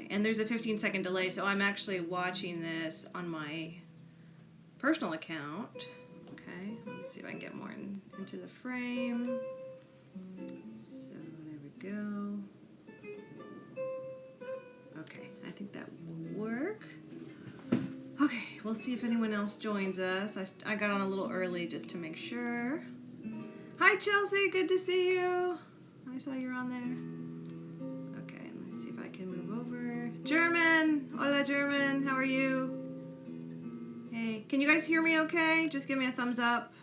and there's a 15-second delay, so I'm actually watching this on my personal account. Okay, let's see if I can get more into the frame. So there we go. Okay, I think that will work. Okay, we'll see if anyone else joins us. I got on a little early just to make sure. Hi, Chelsea, good to see you. I saw you're on there. Okay, let's see if I can move over. German, hola German, how are you? Hey, can you guys hear me okay? Just give me a thumbs up.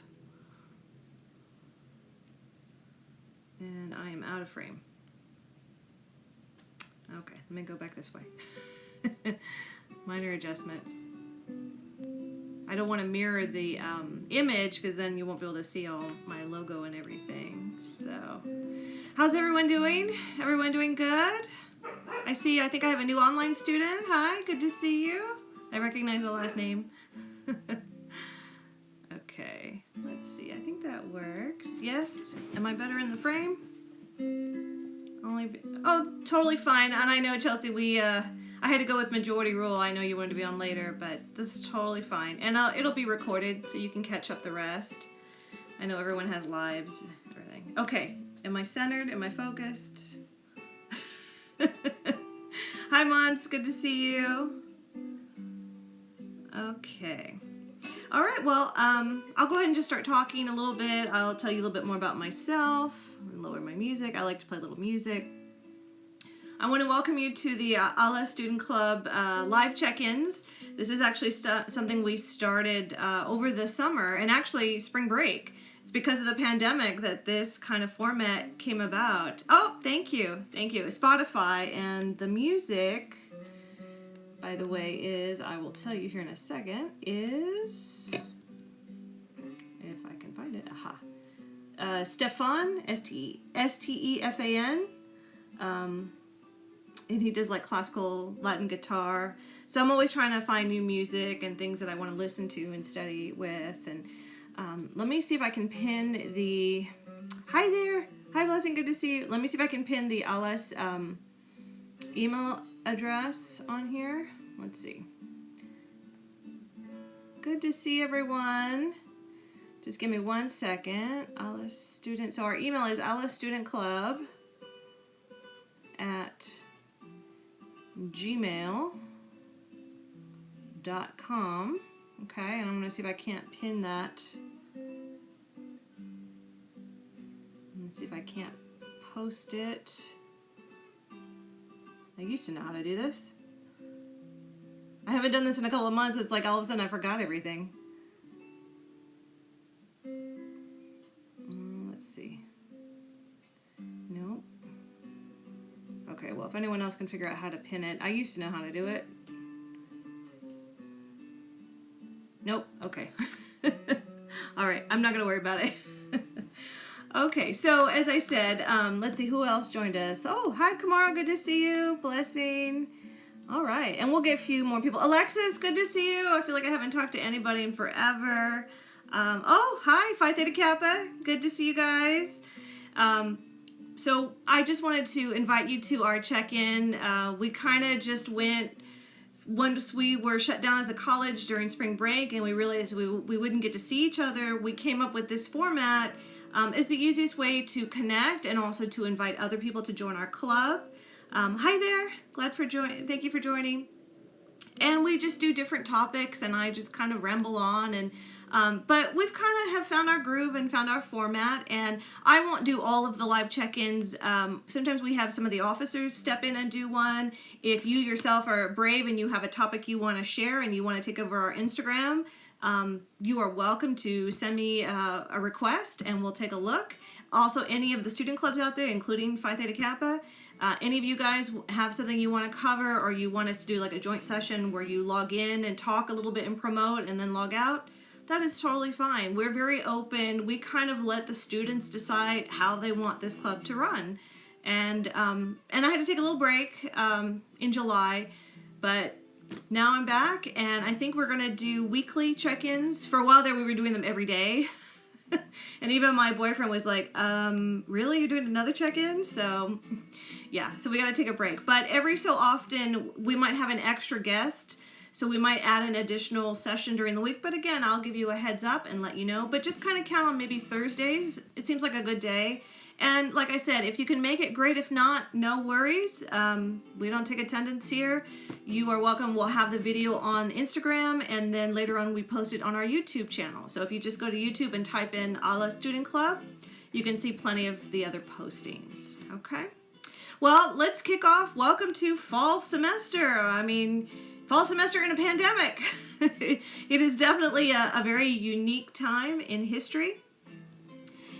And I am out of frame. Okay, let me go back this way. Minor adjustments. I don't want to mirror the image because then you won't be able to see all my logo and everything. So, how's everyone doing? Everyone doing good? I think I have a new online student. Hi, good to see you. I recognize the last name. Okay, let's see. I think that works. Yes. Am I better in the frame? Oh, totally fine. And I know, Chelsea, I had to go with majority rule. I know you wanted to be on later, but this is totally fine. And it'll be recorded so you can catch up the rest. I know everyone has lives and everything. Okay, am I centered? Am I focused? Hi, Mons. Good to see you. Okay. All right, well, I'll go ahead and just start talking a little bit. I'll tell you a little bit more about myself. Lower my music. I like to play a little music. I want to welcome you to the Latinx Student Club live check-ins. This is actually something we started over the summer and actually spring break. It's because of the pandemic that this kind of format came about. Oh, thank you. Thank you. Spotify, and the music, by the way, is, I will tell you here in a second, is, if I can find it, Stefan, Stefan, and he does like classical Latin guitar. So I'm always trying to find new music and things that I want to listen to and study with. And let me see if I can pin the, hi there, hi Blessing, good to see you. Let me see if I can pin the Alice email address on here. Let's see. Good to see everyone. Just give me 1 second. Alice Student. So our email is alicestudentclub at gmail.com. Okay, and I'm going to see if I can't pin that. Let me see if I can't post it. I used to know how to do this. I haven't done this in a couple of months. It's like all of a sudden I forgot everything. Let's see. Nope. Okay, well, if anyone else can figure out how to pin it. I used to know how to do it. Nope. Okay. All right. I'm not going to worry about it. Okay, so as I said, let's see who else joined us. Oh, hi, Kamara. Good to see you. Blessing. All right, and we'll get a few more people. Alexis, good to see you. I feel like I haven't talked to anybody in forever. Oh, hi, Phi Theta Kappa. Good to see you guys. So I just wanted to invite you to our check-in. We kind of just went, once we were shut down as a college during spring break and we realized we wouldn't get to see each other, we came up with this format as the easiest way to connect and also to invite other people to join our club. Hi there, thank you for joining. And we just do different topics and I just kind of ramble on, and but we've kind of have found our groove and found our format, and I won't do all of the live check-ins. Sometimes we have some of the officers step in and do one. If you yourself are brave and you have a topic you want to share and you want to take over our Instagram, you are welcome to send me a request and we'll take a look. Also, any of the student clubs out there, including Phi Theta Kappa, any of you guys have something you want to cover or you want us to do like a joint session where you log in and talk a little bit and promote and then log out, that is totally fine. We're very open. We kind of let the students decide how they want this club to run. And I had to take a little break in July, but now I'm back, and I think we're going to do weekly check-ins. For a while there, we were doing them every day. And even my boyfriend was like, really? You're doing another check-in? So, yeah, so we got to take a break. But every so often, we might have an extra guest. So we might add an additional session during the week. But again, I'll give you a heads up and let you know. But just kind of count on maybe Thursdays. It seems like a good day. And like I said, if you can make it, great. If not, no worries. We don't take attendance here. You are welcome. We'll have the video on Instagram. And then later on, we post it on our YouTube channel. So if you just go to YouTube and type in Allah Student Club, you can see plenty of the other postings. Okay. Well, let's kick off. Welcome to fall semester. I mean, fall semester in a pandemic. It is definitely a very unique time in history.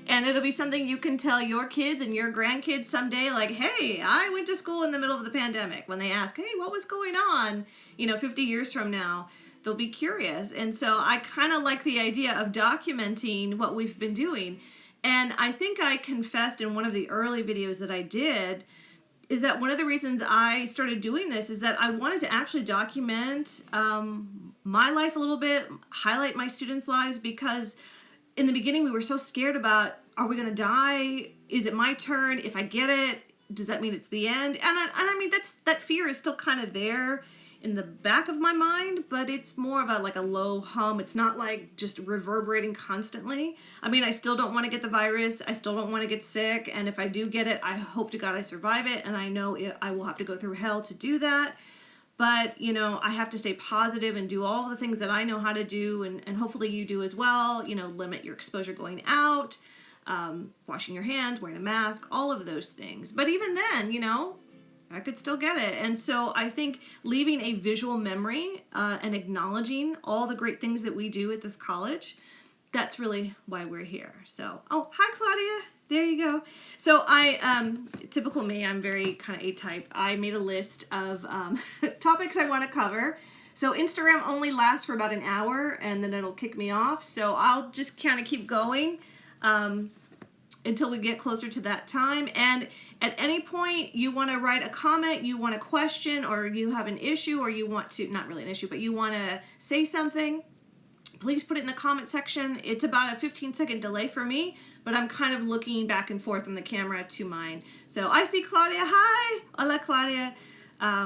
And it'll be something you can tell your kids and your grandkids someday, like, hey, I went to school in the middle of the pandemic. When they ask, hey, what was going on? 50 years from now, they'll be curious. And so I kind of like the idea of documenting what we've been doing. And I think I confessed in one of the early videos that I did is that one of the reasons I started doing this is that I wanted to actually document my life a little bit, highlight my students' lives, because in the beginning we were so scared about, are we going to die? Is it my turn? If I get it, does that mean it's the end? And I mean, that fear is still kind of there in the back of my mind, but it's more of a low hum. It's not like just reverberating constantly. I mean, I still don't want to get the virus. I still don't want to get sick. And if I do get it, I hope to God I survive it. And I know I will have to go through hell to do that. But, I have to stay positive and do all the things that I know how to do. And hopefully you do as well. Limit your exposure going out, washing your hands, wearing a mask, all of those things. But even then, I could still get it. And so I think leaving a visual memory and acknowledging all the great things that we do at this college, that's really why we're here. So, oh, hi, Claudia. There you go. So typical me, I'm very kind of A-type. I made a list of topics I want to cover. So Instagram only lasts for about an hour and then it'll kick me off. So I'll just kind of keep going until we get closer to that time. And at any point you want to write a comment, you want a question, or you have an issue, or you want to, not really an issue, but you want to say something, please put it in the comment section. It's about a 15-second delay for me, but I'm kind of looking back and forth from the camera to mine. So I see Claudia. Hi. Hola, Claudia.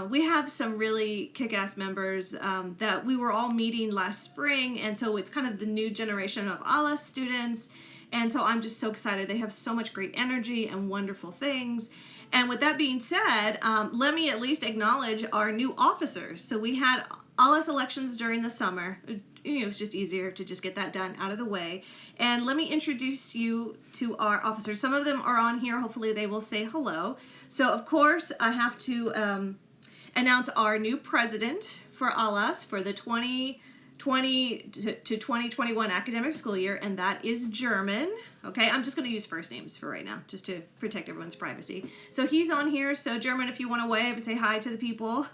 We have some really kick-ass members that we were all meeting last spring, and so it's kind of the new generation of Allah students. And so I'm just so excited. They have so much great energy and wonderful things. And with that being said, let me at least acknowledge our new officers. So we had ALAS elections during the summer. It's just easier to just get that done out of the way. And let me introduce you to our officers. Some of them are on here. Hopefully they will say hello. So of course I have to announce our new president for ALAS for the 2020 to 2021 academic school year, and that is German. Okay, I'm just going to use first names for right now, just to protect everyone's privacy. So he's on here. So German, if you want to wave and say hi to the people.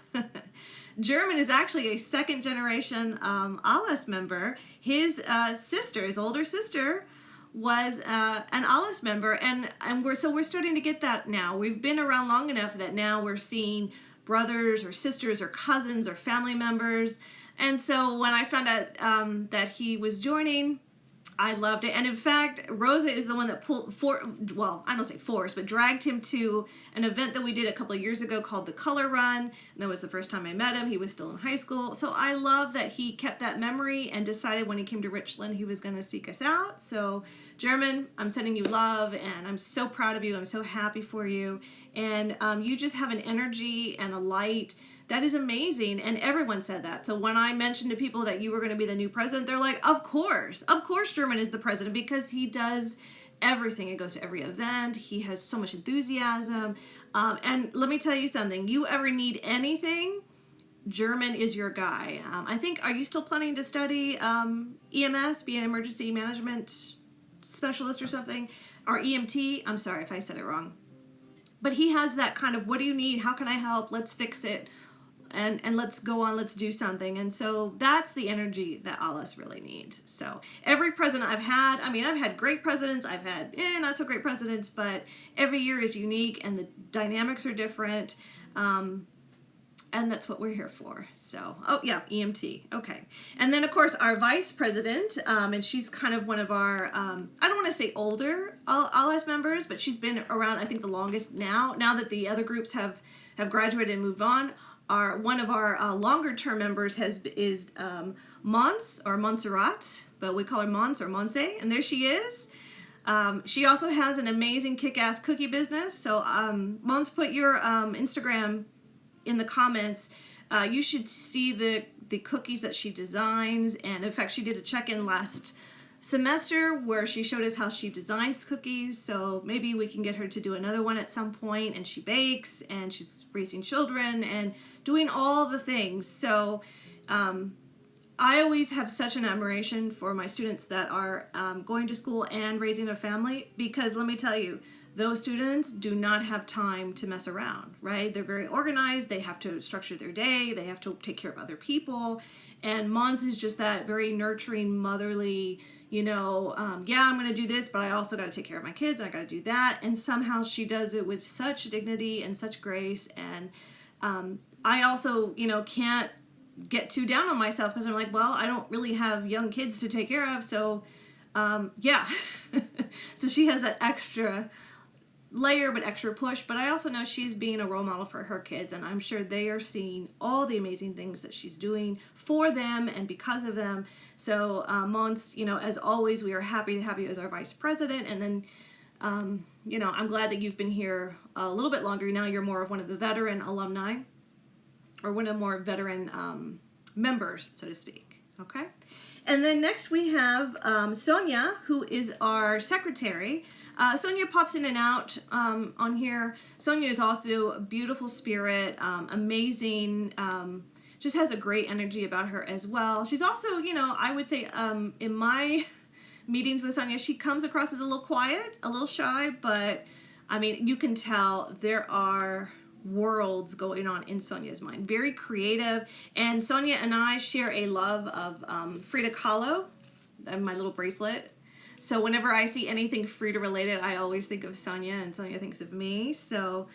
German is actually a second generation ALAS member. His sister, his older sister, was an ALAS member, and we're starting to get that now. We've been around long enough that now we're seeing brothers or sisters or cousins or family members. And so when I found out that he was joining, I loved it. And in fact, Rosa is the one that I don't say forced, but dragged him to an event that we did a couple of years ago called the Color Run. And that was the first time I met him. He was still in high school. So I love that he kept that memory and decided when he came to Richland, he was going to seek us out. So German, I'm sending you love, and I'm so proud of you. I'm so happy for you. And you just have an energy and a light that is amazing, and everyone said that. So when I mentioned to people that you were going to be the new president, they're like, of course German is the president, because he does everything. He goes to every event. He has so much enthusiasm. And let me tell you something. You ever need anything, German is your guy. I think, are you still planning to study EMS, be an emergency management specialist or something? Or EMT? I'm sorry if I said it wrong. But he has that kind of, what do you need? How can I help? Let's fix it. And let's go on, let's do something. And so that's the energy that ALAS really needs. So every president I've had, I've had great presidents, I've had not so great presidents, but every year is unique and the dynamics are different. And that's what we're here for. So, oh yeah, EMT. Okay. And then of course our vice president, and she's kind of one of our, I don't want to say older LS members, but she's been around, I think, the longest now that the other groups have graduated and moved on. One of our longer term members is Mons or Montserrat, but we call her Mons or Monse, and there she is. She also has an amazing kick-ass cookie business. So Mons, put your Instagram in the comments. You should see the cookies that she designs, and in fact she did a check-in last semester where she showed us how she designs cookies, so maybe we can get her to do another one at some point. And she bakes, and she's raising children and doing all the things. So I always have such an admiration for my students that are going to school and raising their family, because let me tell you, those students do not have time to mess around, right? They're very organized. They have to structure their day. They have to take care of other people. And Mons is just that very nurturing, motherly, yeah, I'm going to do this, but I also got to take care of my kids. I got to do that. And somehow she does it with such dignity and such grace. And I also, can't get too down on myself, because I'm like, well, I don't really have young kids to take care of. So, yeah. So she has that extra layer, but extra push. But I also know she's being a role model for her kids, and I'm sure they are seeing all the amazing things that she's doing for them and because of them. So Mons, as always, we are happy to have you as our vice president. And then I'm glad that you've been here a little bit longer now. You're more of one of the veteran alumni, or one of the more veteran members, so to speak. Okay. And then next we have Sonia, who is our secretary. Sonia pops in and out on here. Sonia is also a beautiful spirit, amazing, just has a great energy about her as well. She's also, I would say in my meetings with Sonia, she comes across as a little quiet, a little shy, but I mean, you can tell there are worlds going on in Sonia's mind. Very creative. And Sonia and I share a love of Frida Kahlo, and my little bracelet. So whenever I see anything Frida related, I always think of Sonia, and Sonia thinks of me. So,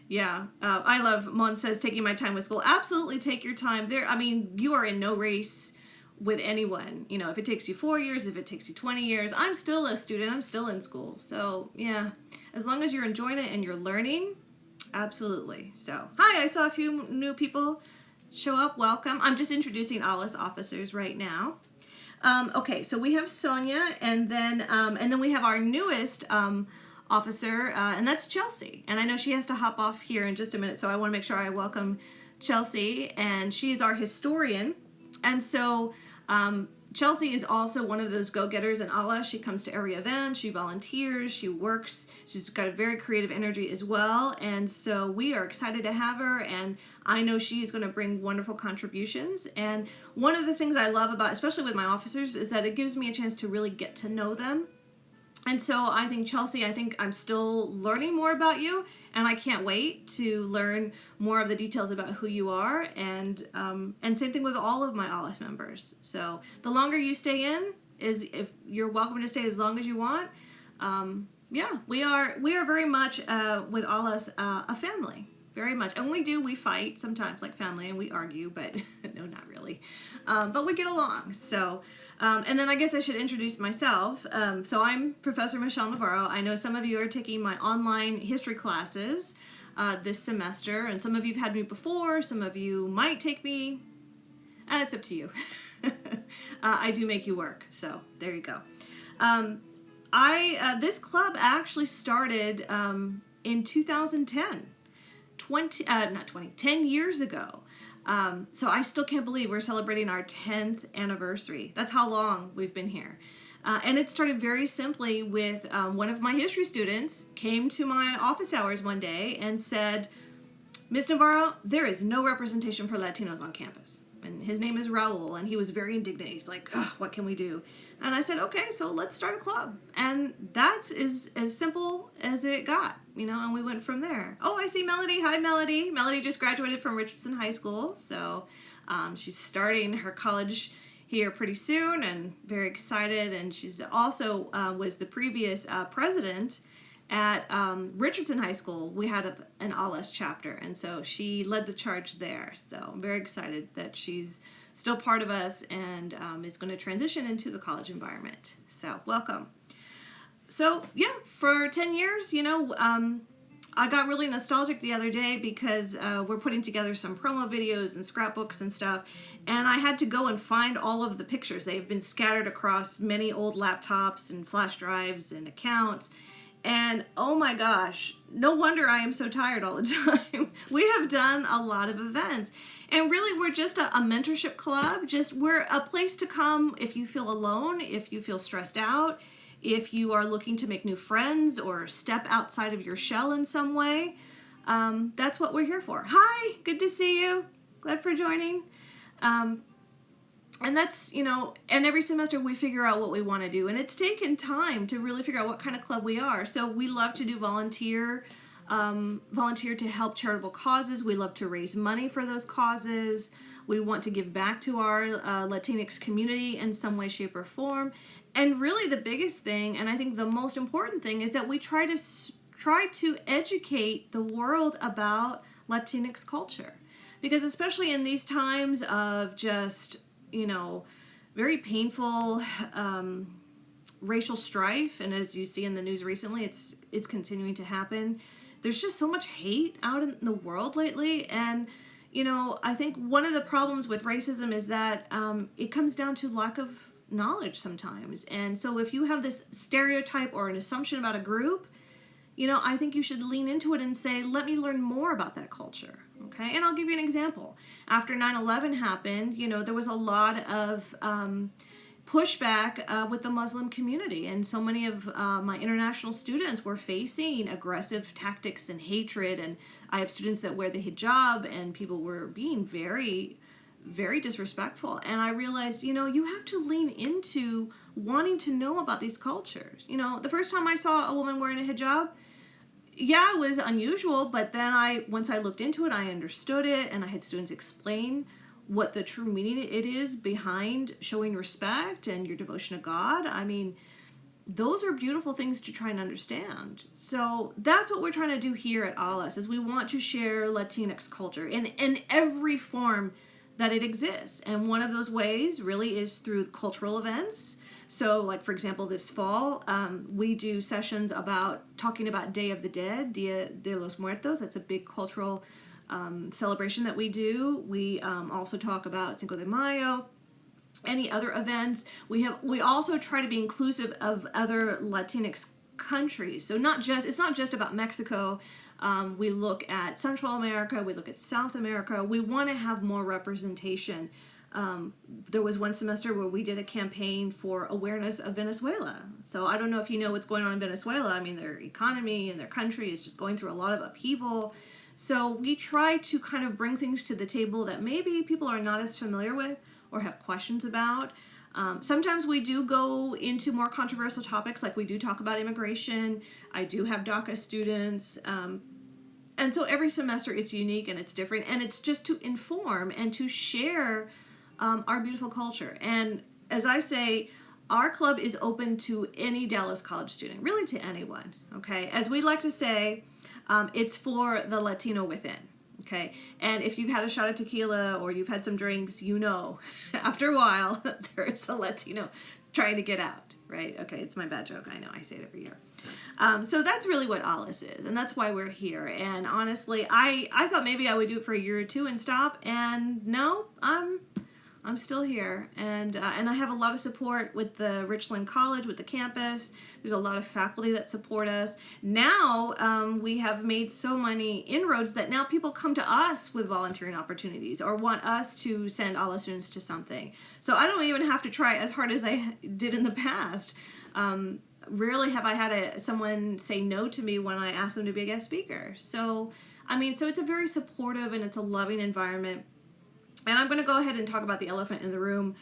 yeah, I love, Mons says, taking my time with school. Absolutely take your time there. I mean, you are in no race with anyone. If it takes you 4 years, if it takes you 20 years, I'm still a student. I'm still in school. So, yeah, as long as you're enjoying it and you're learning, absolutely. So, hi, I saw a few new people show up. Welcome. I'm just introducing ALIS officers right now. Okay, so we have Sonia, and then we have our newest officer, and that's Chelsea. And I know she has to hop off here in just a minute, so I want to make sure I welcome Chelsea. And she is our historian. And so Chelsea is also one of those go-getters in ALA. She comes to every event, she volunteers, she works, she's got a very creative energy as well. And so we are excited to have her, and I know she's going to bring wonderful contributions. And one of the things I love about, especially with my officers, is that it gives me a chance to really get to know them. And so I think, Chelsea, I'm still learning more about you, and I can't wait to learn more of the details about who you are, and same thing with all of my ALIS members. So the longer you stay in, if you're welcome to stay as long as you want. Yeah, we are very much with ALIS a family, very much. And we fight sometimes like family, and we argue, but no, not really. But we get along. So. And then I guess I should introduce myself. So I'm Professor Michelle Navarro. I know some of you are taking my online history classes this semester, and some of you have had me before, some of you might take me, and it's up to you. I do make you work, so there you go. This club actually started in 2010, 10 years ago. So I still can't believe we're celebrating our 10th anniversary. That's how long we've been here. And it started very simply with one of my history students came to my office hours one day and said, Ms. Navarro, there is no representation for Latinos on campus. And his name is Raul, and he was very indignant. He's like, what can we do? And I said, okay, so let's start a club. And that's as simple as it got, and we went from there. Oh, I see Melody. Hi, Melody. Melody just graduated from Richardson High School, so she's starting her college here pretty soon, and very excited. And she's also was the previous president at Richardson High School, we had an ALS chapter, and so she led the charge there. So I'm very excited that she's still part of us and is going to transition into the college environment. So welcome. So yeah, for 10 years, I got really nostalgic the other day because we're putting together some promo videos and scrapbooks and stuff, and I had to go and find all of the pictures. They've been scattered across many old laptops and flash drives and accounts, and oh my gosh, no wonder I am so tired all the time. We have done a lot of events, and really we're just a mentorship club. We're a place to come if you feel alone, if you feel stressed out, if you are looking to make new friends or step outside of your shell in some way. That's what we're here for. Hi, good to see you. Glad for joining. And that's, and every semester we figure out what we want to do. And it's taken time to really figure out what kind of club we are. So we love to do volunteer to help charitable causes. We love to raise money for those causes. We want to give back to our Latinx community in some way, shape, or form. And really the biggest thing, and I think the most important thing, is that we try to educate the world about Latinx culture. Because especially in these times of just, very painful racial strife, and as you see in the news recently, it's continuing to happen. There's just so much hate out in the world lately, and I think one of the problems with racism is that it comes down to lack of knowledge sometimes. And so if you have this stereotype or an assumption about a group, I think you should lean into it and say, let me learn more about that culture. Okay, and I'll give you an example. After 9/11 happened, there was a lot of pushback with the Muslim community, and so many of my international students were facing aggressive tactics and hatred, and I have students that wear the hijab, and people were being very, very disrespectful. And I realized, you have to lean into wanting to know about these cultures. The first time I saw a woman wearing a hijab, yeah, it was unusual, but then once I looked into it, I understood it, and I had students explain what the true meaning it is behind showing respect and your devotion to God. I mean, those are beautiful things to try and understand. So that's what we're trying to do here at ALS, is we want to share Latinx culture in every form that it exists. And one of those ways really is through cultural events. So like, for example, this fall, we do sessions talking about Day of the Dead, Dia de los Muertos. That's a big cultural celebration that we do. We also talk about Cinco de Mayo, any other events. We also try to be inclusive of other Latinx countries. So it's not just about Mexico. We look at Central America, we look at South America. We want to have more representation. There was one semester where we did a campaign for awareness of Venezuela. So I don't know if you know what's going on in Venezuela. I mean, their economy and their country is just going through a lot of upheaval. So we try to kind of bring things to the table that maybe people are not as familiar with or have questions about. Sometimes we do go into more controversial topics, like we do talk about immigration. I do have DACA students. And so every semester it's unique and it's different, and it's just to inform and to share our beautiful culture. And as I say, our club is open to any Dallas College student, really to anyone, okay? As we like to say, it's for the Latino within, okay? And if you've had a shot of tequila or you've had some drinks, after a while, there is a Latino trying to get out, right? Okay, it's my bad joke. I know, I say it every year. So that's really what ALS is, and that's why we're here. And honestly, I thought maybe I would do it for a year or two and stop, and no, I'm still here, and I have a lot of support with the Richland College, with the campus. There's a lot of faculty that support us. Now we have made so many inroads that now people come to us with volunteering opportunities or want us to send ALS students to something. So I don't even have to try as hard as I did in the past. Rarely have I had someone say no to me when I asked them to be a guest speaker. So it's a very supportive and it's a loving environment. And I'm going to go ahead and talk about the elephant in the room.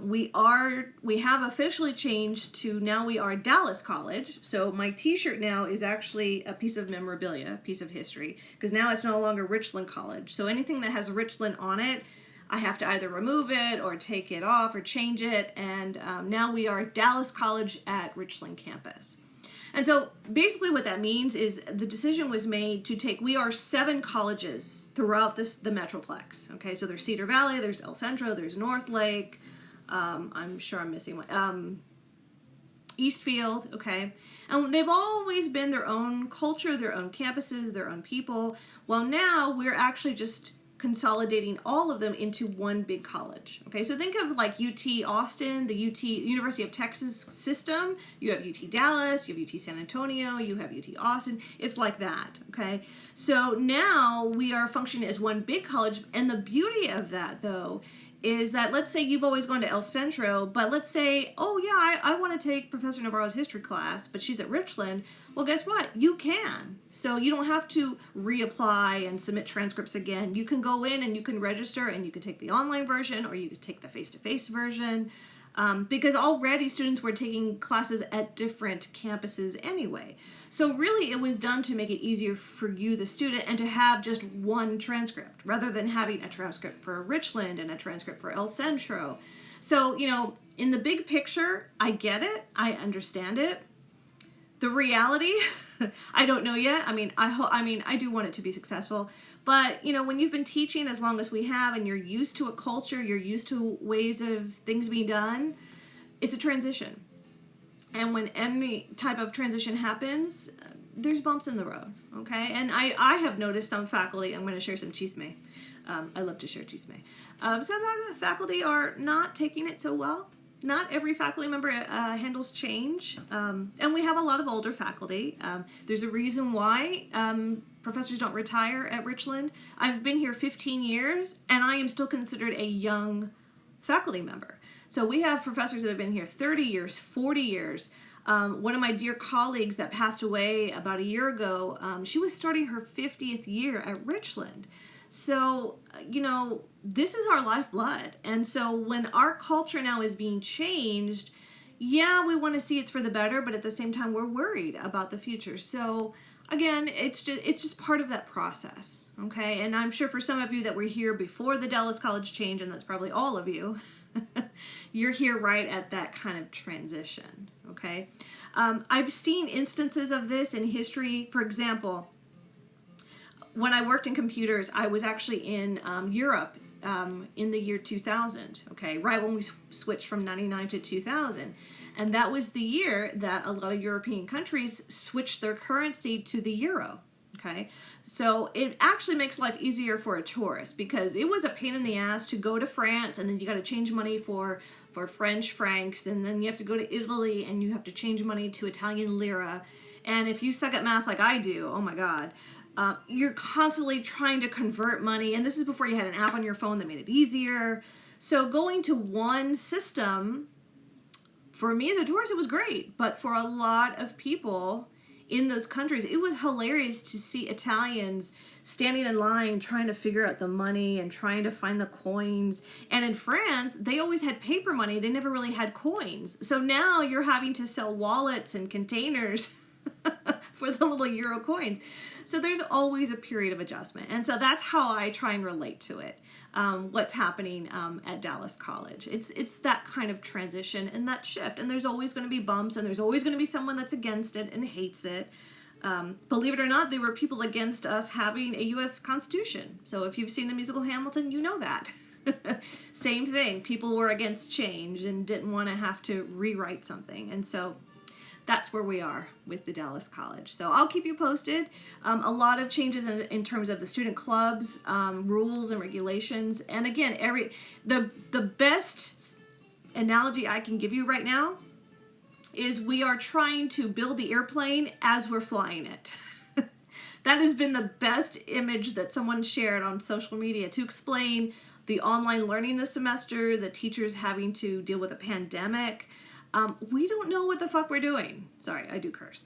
We have officially changed to now we are Dallas College. So my t-shirt now is actually a piece of memorabilia, a piece of history, because now it's no longer Richland College. So anything that has Richland on it, I have to either remove it or take it off or change it. And now we are Dallas College at Richland campus. And so basically what that means is the decision was made to take, we are 7 colleges throughout the Metroplex. Okay, so there's Cedar Valley, there's El Centro, there's North Lake, I'm sure I'm missing one, Eastfield, okay? And they've always been their own culture, their own campuses, their own people. Well, now we're actually just consolidating all of them into one big college. Okay, so think of like UT Austin, the University of Texas system. You have UT Dallas, you have UT San Antonio, you have UT Austin. It's like that, okay? So now we are functioning as one big college, and the beauty of that, though, is that let's say you've always gone to El Centro, but let's say, oh yeah, I want to take Professor Navarro's history class, but she's at Richland. Well, guess what? You can. So you don't have to reapply and submit transcripts again. You can go in and you can register, and you can take the online version, or you could take the face-to-face version, because already students were taking classes at different campuses anyway. So really it was done to make it easier for you, the student, and to have just one transcript rather than having a transcript for Richland and a transcript for El Centro. So, you know, in the big picture, I get it. I understand it. The reality, I don't know yet. I mean, I do want it to be successful, but you know, when you've been teaching as long as we have, and you're used to a culture, you're used to ways of things being done, it's a transition. And when any type of transition happens, there's bumps in the road, okay? And I have noticed some faculty, I'm going to share some chisme. I love to share chisme. Some faculty are not taking it so well. Not every faculty member handles change, and we have a lot of older faculty. There's a reason why professors don't retire at Richland. I've been here 15 years, and I am still considered a young faculty member. So we have professors that have been here 30 years, 40 years. One of my dear colleagues that passed away about a year ago, she was starting her 50th year at Richland. So, you know, this is our lifeblood. And so when our culture now is being changed, yeah, we want to see it's for the better, but at the same time, we're worried about the future. So again, it's just part of that process, okay? And I'm sure for some of you that were here before the Dallas College change, and that's probably all of you, you're here right at that kind of transition, okay? I've seen instances of this in history. For example, when I worked in computers, I was actually in Europe in the year 2000, okay, right when we switched from 99 to 2000. And that was the year that a lot of European countries switched their currency to the euro, okay? So it actually makes life easier for a tourist, because it was a pain in the ass to go to France, and then you got to change money for French francs, and then you have to go to Italy and you have to change money to Italian lira. And if you suck at math like I do, oh my God, you're constantly trying to convert money, and this is before you had an app on your phone that made it easier. So going to one system, for me as a tourist, it was great, but for a lot of people in those countries, it was hilarious to see Italians standing in line trying to figure out the money and trying to find the coins. And in France, they always had paper money. They never really had coins. So now you're having to sell wallets and containers for the little euro coins. So there's always a period of adjustment. And so that's how I try and relate to it, what's happening at Dallas College. It's that kind of transition and that shift. And there's always going to be bumps, and there's always going to be someone that's against it and hates it. Believe it or not, there were people against us having a U.S. Constitution. So if you've seen the musical Hamilton, you know that. Same thing. People were against change and didn't want to have to rewrite something. And so that's where we are with the Dallas College. So I'll keep you posted. A lot of changes in terms of the student clubs, rules and regulations. And again, the best analogy I can give you right now is we are trying to build the airplane as we're flying it. That has been the best image that someone shared on social media to explain the online learning this semester, the teachers having to deal with a pandemic. We don't know what the fuck we're doing. Sorry, I do curse.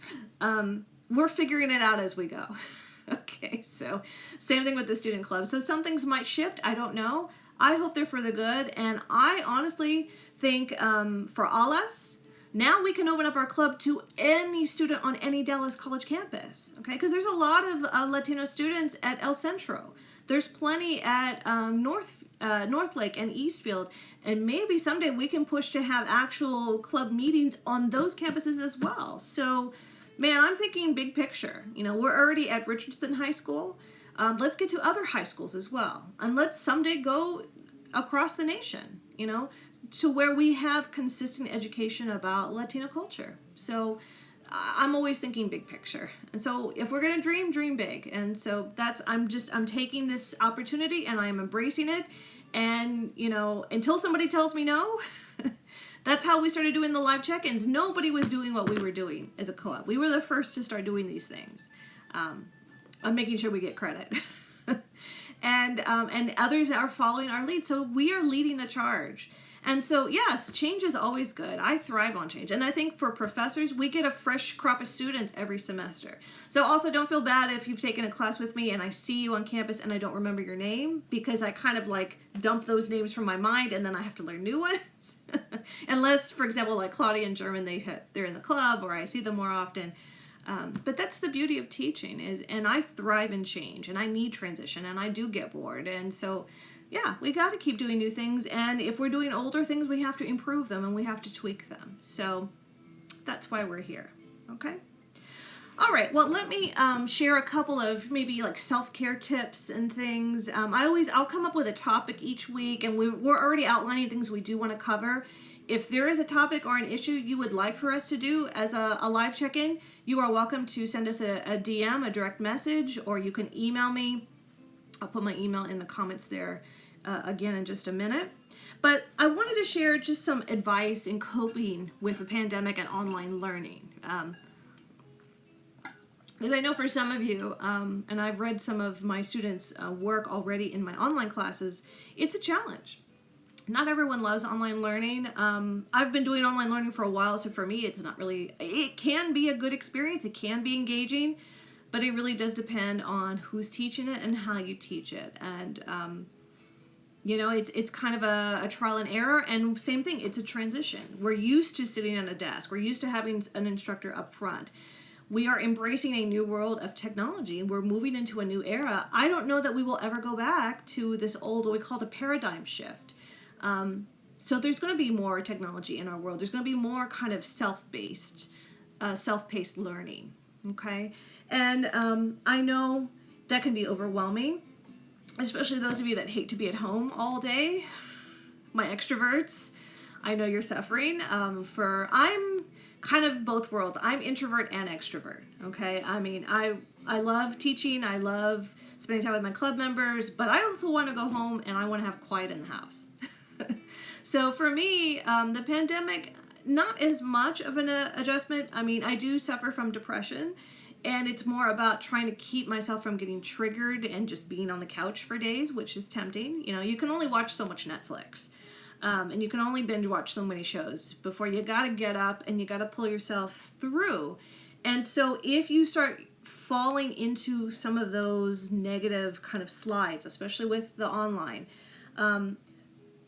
We're figuring it out as we go. Okay, so same thing with the student club. So some things might shift. I don't know. I hope they're for the good. And I honestly think for all us, now we can open up our club to any student on any Dallas College campus. Okay, because there's a lot of Latino students at El Centro. There's plenty at North Lake and Eastfield, and maybe someday we can push to have actual club meetings on those campuses as well. So man, I'm thinking big picture. You know, we're already at Richardson High School. Let's get to other high schools as well. And let's someday go across the nation, you know, to where we have consistent education about Latino culture. So I'm always thinking big picture. And so if we're going to dream big. And so I'm taking this opportunity and I'm embracing it. And, you know, until somebody tells me no, that's how we started doing the live check-ins. Nobody was doing what we were doing as a club. We were the first to start doing these things. I'm making sure we get credit. And others are following our lead. So we are leading the charge. And so, yes, change is always good. I thrive on change. And I think for professors, we get a fresh crop of students every semester. So also don't feel bad if you've taken a class with me and I see you on campus and I don't remember your name, because I kind of like dump those names from my mind and then I have to learn new ones. Unless, for example, like Claudia and German, they're in the club or I see them more often. But that's the beauty of teaching and I thrive in change and I need transition and I do get bored. And so, yeah, we got to keep doing new things. And if we're doing older things, we have to improve them and we have to tweak them. So that's why we're here. Okay. All right. Well, let me share a couple of maybe like self-care tips and things. I'll come up with a topic each week and we're already outlining things we do want to cover. If there is a topic or an issue you would like for us to do as a live check-in, you are welcome to send us a DM, a direct message, or you can email me. I'll put my email in the comments there again in just a minute. But I wanted to share just some advice in coping with the pandemic and online learning. Because I know for some of you, and I've read some of my students' work already in my online classes, it's a challenge. Not everyone loves online learning. I've been doing online learning for a while, so for me, it's not really, it can be a good experience. It can be engaging, but it really does depend on who's teaching it and how you teach it. And, you know, it's kind of a trial and error. And same thing, it's a transition. We're used to sitting at a desk. We're used to having an instructor up front. We are embracing a new world of technology. We're moving into a new era. I don't know that we will ever go back to this old, what we call a paradigm shift. So there's going to be more technology in our world. There's going to be more kind of self-paced learning. Okay. And I know that can be overwhelming, especially those of you that hate to be at home all day. My extroverts, I know you're suffering. I'm kind of both worlds. I'm introvert and extrovert. Okay. I mean, I love teaching. I love spending time with my club members, but I also want to go home and I want to have quiet in the house. So for me, the pandemic, not as much of an adjustment. I mean, I do suffer from depression, and it's more about trying to keep myself from getting triggered and just being on the couch for days, which is tempting. You know, you can only watch so much Netflix, and you can only binge watch so many shows before you got to get up and you got to pull yourself through. And so if you start falling into some of those negative kind of slides, especially with the online,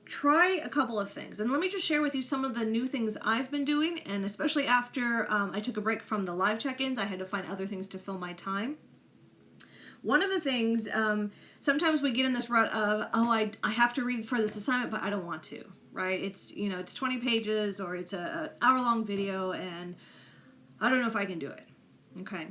try a couple of things. And let me just share with you some of the new things I've been doing. And especially after I took a break from the live check-ins, I had to find other things to fill my time. One of the things, sometimes we get in this rut of, I have to read for this assignment, but I don't want to, right? It's, you know, it's 20 pages or it's an hour-long video and I don't know if I can do it. Okay.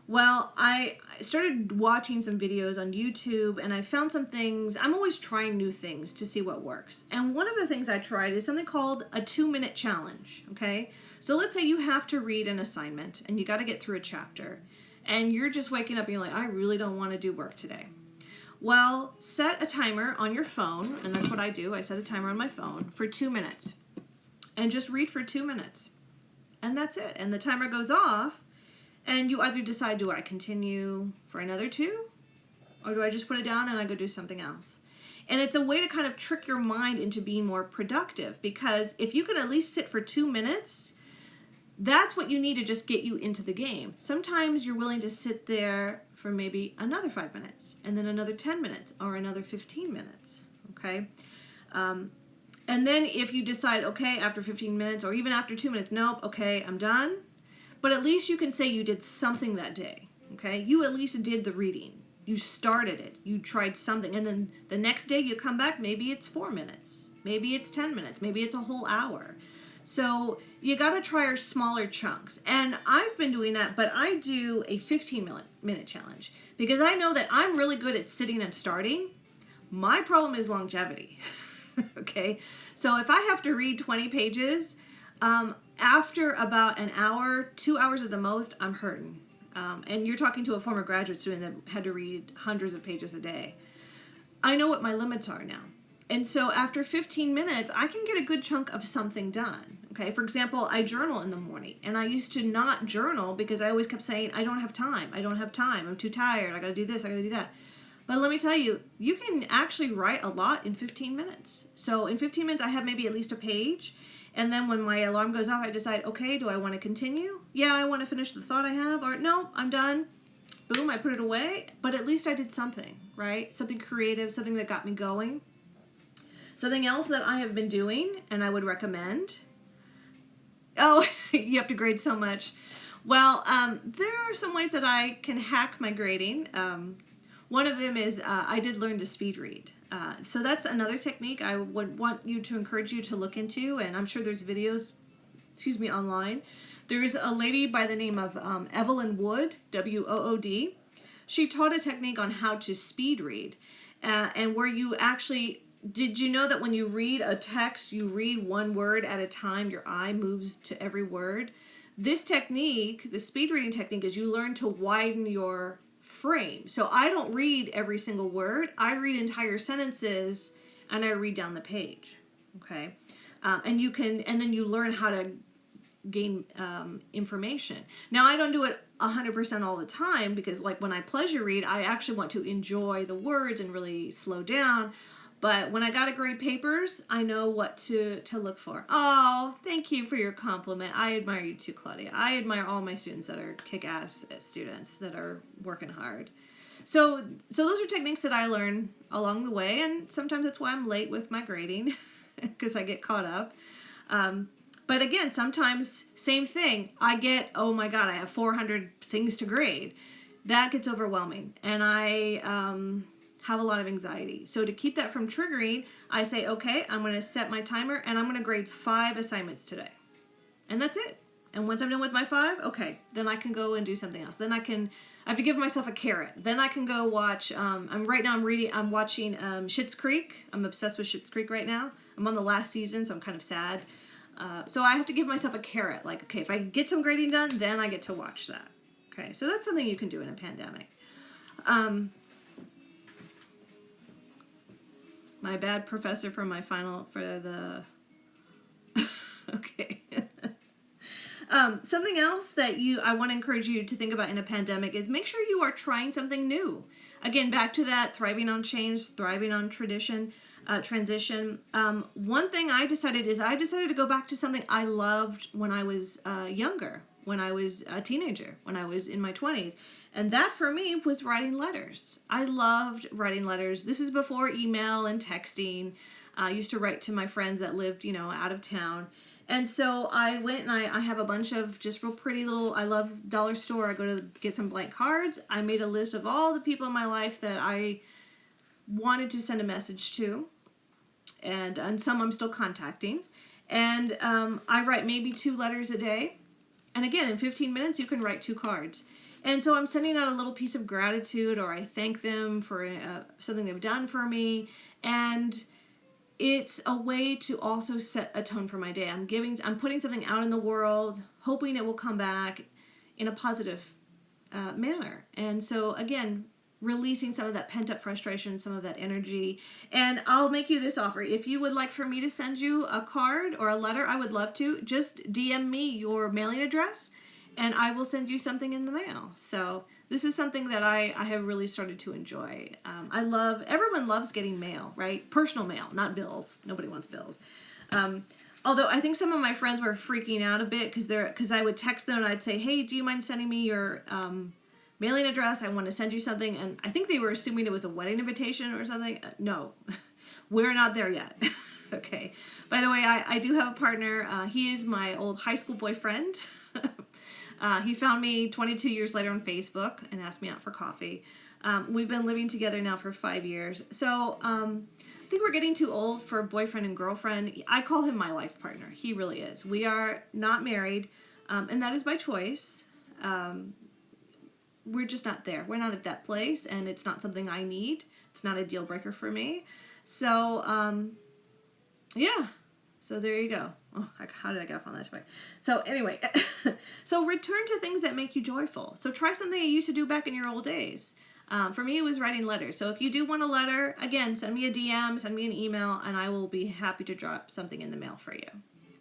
Well, I started watching some videos on YouTube and I found some things. I'm always trying new things to see what works. And one of the things I tried is something called a 2-minute challenge. Okay. So let's say you have to read an assignment and you got to get through a chapter and you're just waking up and you're like, I really don't want to do work today. Well, set a timer on your phone. And that's what I do. I set a timer on my phone for 2 minutes and just read for 2 minutes. And that's it. And the timer goes off. And you either decide, do I continue for another 2? Or do I just put it down and I go do something else? And it's a way to kind of trick your mind into being more productive. Because if you can at least sit for 2 minutes, that's what you need to just get you into the game. Sometimes you're willing to sit there for maybe another 5 minutes. And then another 10 minutes. Or another 15 minutes. Okay? And then if you decide, okay, after 15 minutes or even after 2 minutes, nope, okay, I'm done. But at least you can say you did something that day, okay? You at least did the reading. You started it. You tried something. And then the next day you come back, maybe it's 4 minutes. Maybe it's 10 minutes. Maybe it's a whole hour. So you got to try our smaller chunks. And I've been doing that, but I do a 15-minute challenge because I know that I'm really good at sitting and starting. My problem is longevity. Okay. So if I have to read 20 pages, after about an hour, 2 hours at the most, I'm hurting. And you're talking to a former graduate student that had to read hundreds of pages a day. I know what my limits are now. And so after 15 minutes, I can get a good chunk of something done. Okay. For example, I journal in the morning, and I used to not journal because I always kept saying, I don't have time. I don't have time. I'm too tired. I got to do this. I got to do that. But let me tell you, you can actually write a lot in 15 minutes. So in 15 minutes, I have maybe at least a page. And then when my alarm goes off, I decide, okay, do I want to continue? Yeah, I want to finish the thought I have. Or no, I'm done. Boom, I put it away. But at least I did something, right? Something creative, something that got me going. Something else that I have been doing and I would recommend. Oh, you have to grade so much. Well, there are some ways that I can hack my grading. One of them is I did learn to speed read. So that's another technique I would want you to encourage you to look into. And I'm sure there's videos, online. There's a lady by the name of Evelyn Wood, Wood. She taught a technique on how to speed read. And where you actually, did you know that when you read a text, you read one word at a time, your eye moves to every word? This technique, the speed reading technique, is you learn to widen your frame. So I don't read every single word. I read entire sentences and I read down the page. Okay. And then you learn how to gain information. Now I don't do it 100% all the time because like when I pleasure read, I actually want to enjoy the words and really slow down. But when I got to grade papers, I know what to look for. Oh, thank you for your compliment. I admire you too, Claudia. I admire all my students that are kick-ass students that are working hard. So those are techniques that I learn along the way, and sometimes that's why I'm late with my grading because I get caught up. But again, sometimes same thing. I get, oh my God, I have 400 things to grade. That gets overwhelming, and I have a lot of anxiety. So to keep that from triggering, I say, okay, I'm going to set my timer and I'm going to grade 5 assignments today. And that's it. And once I'm done with my 5, okay, then I can go and do something else. Then I have to give myself a carrot. Then I can go watch, I'm watching Schitt's Creek. I'm obsessed with Schitt's Creek right now. I'm on the last season, so I'm kind of sad. So I have to give myself a carrot. Like, okay, if I get some grading done, then I get to watch that. Okay, so that's something you can do in a pandemic. My bad professor for my final, for the, okay. Something else that I want to encourage you to think about in a pandemic is make sure you are trying something new. Again, back to that thriving on change, thriving on transition. One thing I decided to go back to something I loved when I was younger, when I was a teenager, when I was in my 20s. And that for me was writing letters. I loved writing letters. This is before email and texting. I used to write to my friends that lived, out of town. And so I went and I have a bunch of just real pretty little, I love dollar store. I go to get some blank cards. I made a list of all the people in my life that I wanted to send a message to. And some I'm still contacting. And I write maybe 2 letters a day. And again, in 15 minutes, you can write 2 cards. And so I'm sending out a little piece of gratitude, or I thank them for something they've done for me. And it's a way to also set a tone for my day. I'm putting something out in the world, hoping it will come back in a positive manner. And so again, releasing some of that pent up frustration, some of that energy. And I'll make you this offer. If you would like for me to send you a card or a letter, I would love to. Just DM me your mailing address and I will send you something in the mail. So this is something that I have really started to enjoy. Everyone loves getting mail, right? Personal mail, not bills. Nobody wants bills. Although I think some of my friends were freaking out a bit because I would text them and I'd say, hey, do you mind sending me your mailing address? I want to send you something. And I think they were assuming it was a wedding invitation or something. No, we're not there yet. Okay. By the way, I do have a partner. He is my old high school boyfriend. He found me 22 years later on Facebook and asked me out for coffee. We've been living together now for 5 years. So I think we're getting too old for boyfriend and girlfriend. I call him my life partner. He really is. We are not married, and that is by choice. We're just not there. We're not at that place, and it's not something I need. It's not a deal breaker for me. So, yeah. So there you go. Oh, how did I get off on that topic? So anyway, so return to things that make you joyful. So try something you used to do back in your old days. For me, it was writing letters. So if you do want a letter, again, send me a DM, send me an email, and I will be happy to drop something in the mail for you.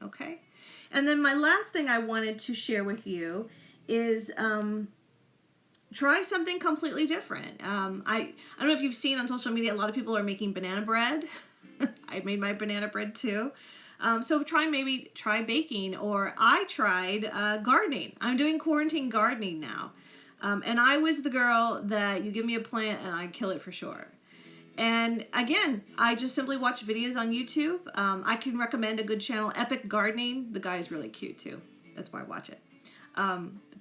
Okay? And then my last thing I wanted to share with you is try something completely different. I don't know if you've seen on social media, a lot of people are making banana bread. I made my banana bread too. So try baking, or I tried gardening. I'm doing quarantine gardening now. And I was the girl that you give me a plant and I kill it for sure. And again, I just simply watch videos on YouTube. I can recommend a good channel, Epic Gardening. The guy is really cute too. That's why I watch it.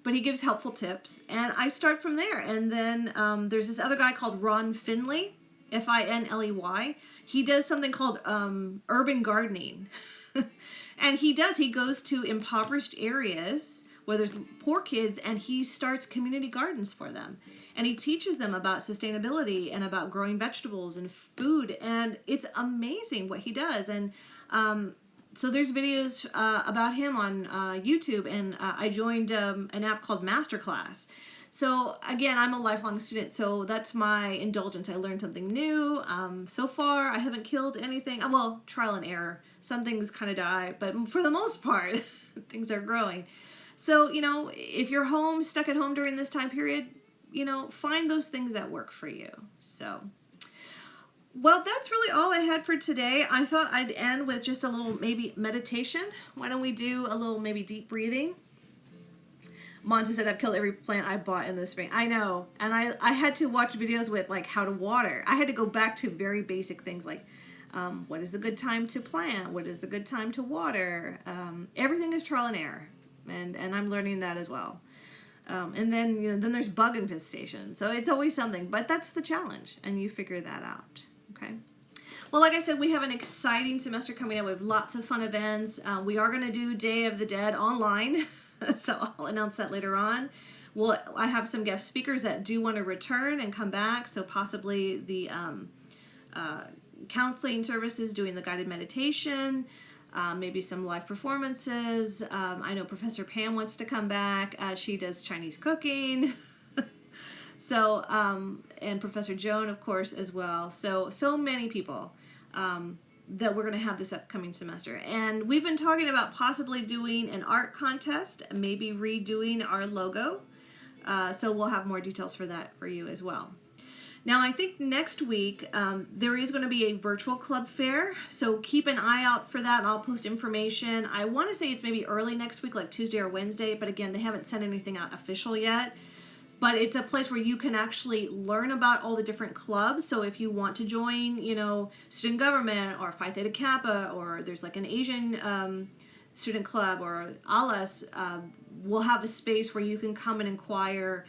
But he gives helpful tips, and I start from there. And then there's this other guy called Ron Finley, Finley. He does something called urban gardening. And he goes to impoverished areas where there's poor kids, and he starts community gardens for them. And he teaches them about sustainability and about growing vegetables and food. And it's amazing what he does. And so there's videos about him on YouTube, and I joined an app called Masterclass. So again, I'm a lifelong student, so that's my indulgence. I learned something new. So far, I haven't killed anything. Well, trial and error. Some things kind of die, but for the most part, things are growing. So, if you're stuck at home during this time period, find those things that work for you. So, well, that's really all I had for today. I thought I'd end with just a little maybe meditation. Why don't we do a little maybe deep breathing? Monza said I've killed every plant I bought in the spring. I know. And I had to watch videos with like how to water. I had to go back to very basic things like what is the good time to plant? What is the good time to water? Everything is trial and error. And I'm learning that as well. And then, then there's bug infestation. So it's always something. But that's the challenge. And you figure that out. Okay. Well, like I said, we have an exciting semester coming up. We have lots of fun events. We are going to do Day of the Dead online. So I'll announce that later on. I have some guest speakers that do want to return and come back. So possibly the counseling services, doing the guided meditation, maybe some live performances. I know Professor Pam wants to come back. She does Chinese cooking. So, and Professor Joan, of course, as well. So many people that we're going to have this upcoming semester. And we've been talking about possibly doing an art contest, maybe redoing our logo. So we'll have more details for that for you as well. Now, I think next week there is going to be a virtual club fair. So keep an eye out for that. I'll post information. I want to say it's maybe early next week, like Tuesday or Wednesday. But again, they haven't sent anything out official yet. But it's a place where you can actually learn about all the different clubs. So if you want to join, student government or Phi Theta Kappa, or there's like an Asian student club or ALAS, we'll have a space where you can come and inquire.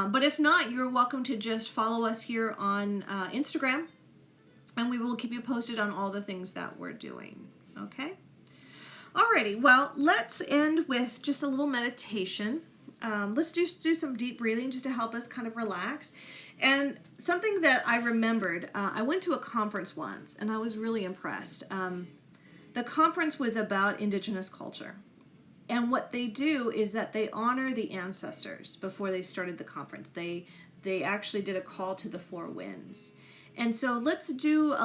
But if not, you're welcome to just follow us here on Instagram, and we will keep you posted on all the things that we're doing. Okay? Alrighty, well, let's end with just a little meditation. Let's just do some deep breathing just to help us kind of relax. And something that I remembered, I went to a conference once and I was really impressed. The conference was about indigenous culture. And what they do is that they honor the ancestors before they started the conference. They actually did a call to the four winds. And so let's do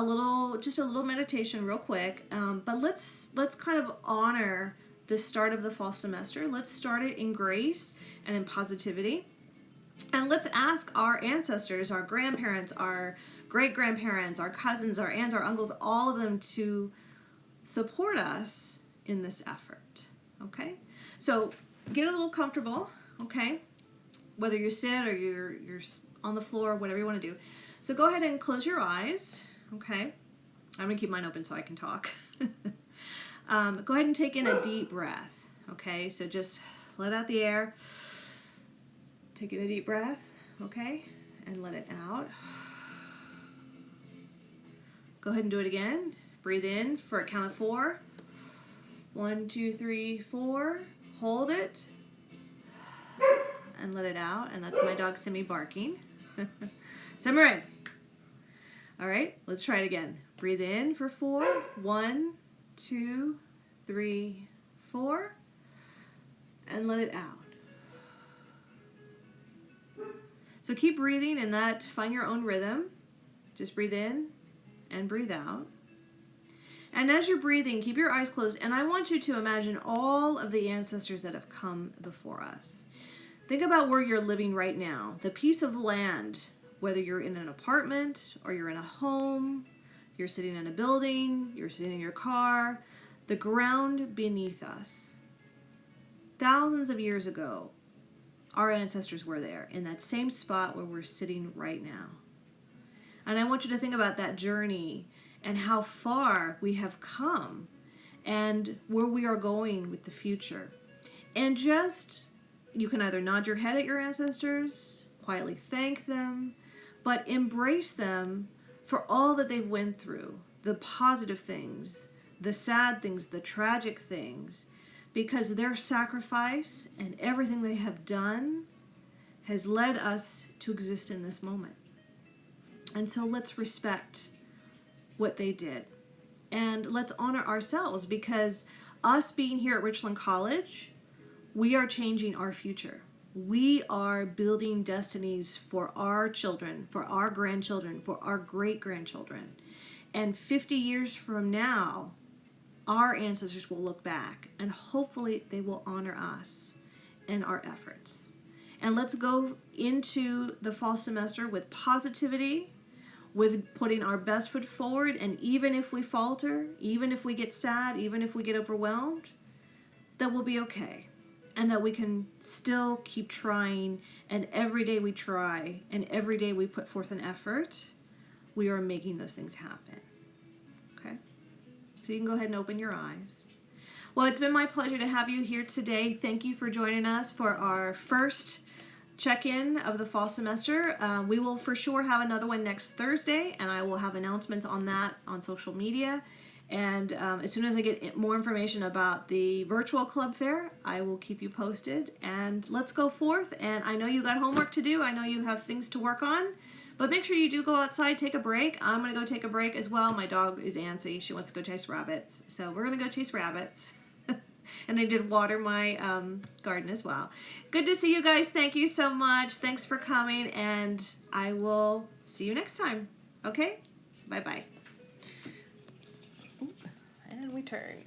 just a little meditation real quick. But let's kind of honor the start of the fall semester. Let's start it in grace and in positivity. And let's ask our ancestors, our grandparents, our great-grandparents, our cousins, our aunts, our uncles, all of them to support us in this effort. Okay? So get a little comfortable, okay? Whether you sit or you're on the floor, whatever you want to do. So go ahead and close your eyes, okay? I'm going to keep mine open so I can talk. Go ahead and take in a deep breath, okay? So just let out the air. Taking a deep breath, okay? And let it out. Go ahead and do it again. Breathe in for a count of 4. 1, 2, 3, 4. Hold it. And let it out. And that's my dog Simi barking. Simmerin. All right, let's try it again. Breathe in for 4. 1, 2, 3, 4. And let it out. So keep breathing in that. Find your own rhythm. Just breathe in and breathe out. And as you're breathing, keep your eyes closed. And I want you to imagine all of the ancestors that have come before us. Think about where you're living right now. The piece of land, whether you're in an apartment or you're in a home, you're sitting in a building, you're sitting in your car, the ground beneath us. Thousands of years ago, our ancestors were there in that same spot where we're sitting right now. And I want you to think about that journey and how far we have come and where we are going with the future. And just, you can either nod your head at your ancestors, quietly thank them, but embrace them for all that they've went through, the positive things, the sad things, the tragic things, because their sacrifice and everything they have done has led us to exist in this moment. And so let's respect what they did. And let's honor ourselves, because us being here at Richland College, we are changing our future. We are building destinies for our children, for our grandchildren, for our great-grandchildren. And 50 years from now, our ancestors will look back and hopefully they will honor us and our efforts. And let's go into the fall semester with positivity, with putting our best foot forward. And even if we falter, even if we get sad, even if we get overwhelmed, that we'll be okay. And that we can still keep trying. And every day we try and every day we put forth an effort, we are making those things happen. Okay? So you can go ahead and open your eyes. Well, it's been my pleasure to have you here today. Thank you for joining us for our first check-in of the fall semester. We will for sure have another one next Thursday, and I will have announcements on that on social media. And as soon as I get more information about the virtual club fair, I will keep you posted. And let's go forth. And I know you got homework to do. I know you have things to work on. But make sure you do go outside, take a break. I'm going to go take a break as well. My dog is antsy. She wants to go chase rabbits. So we're going to go chase rabbits. And I did water my garden as well. Good to see you guys. Thank you so much. Thanks for coming. And I will see you next time. Okay? Bye-bye. And we turn.